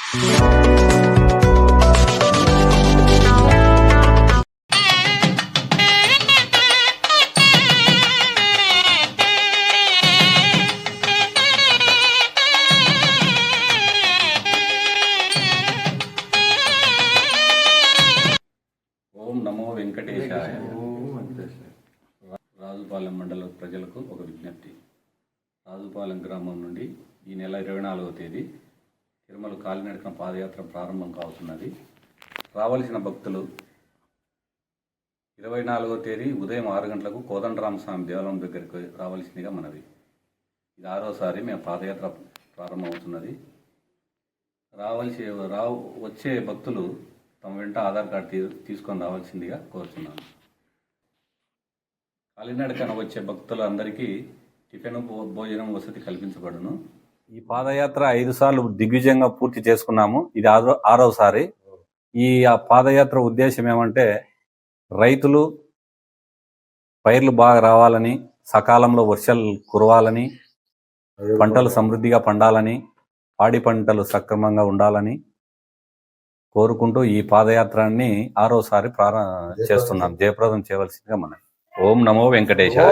ఓం నమో వెంకటేశాయ. రాజుపాలెం మండల ప్రజలకు ఒక విజ్ఞప్తి. రాజుపాలెం గ్రామం నుండి ఈ నెల 24వ తేదీ తిరుమల కాలినడకన పాదయాత్ర ప్రారంభం కావుతున్నది. రావలసిన భక్తులు 24వ తేదీ ఉదయం 6 గంటలకు కోదండరామస్వామి దేవాలయం దగ్గరికి రావాల్సిందిగా మనవి. ఇది 6వసారి మేము పాదయాత్ర ప్రారంభమవుతున్నది. వచ్చే భక్తులు తమ వెంట ఆధార్ కార్డు తీసుకొని రావాల్సిందిగా కోరుతున్నాను. కాలినడకన వచ్చే భక్తులందరికీ టిఫిన్ భోజనం వసతి కల్పించబడును. ఈ పాదయాత్ర 5 సార్లు దిగ్విజయంగా పూర్తి చేసుకున్నాము. ఇది 6వసారి. ఈ పాదయాత్ర ఉద్దేశం ఏమంటే రైతులు పైర్లు బాగా రావాలని, సకాలంలో వర్షాలు కురవాలని, పంటలు సమృద్ధిగా పండాలని, పాడి పంటలు సక్రమంగా ఉండాలని కోరుకుంటూ ఈ పాదయాత్రాన్ని 6వసారి చేస్తున్నాం. జయప్రదం చేయవలసిందిగా మనం. ఓం నమో వెంకటేశాయ.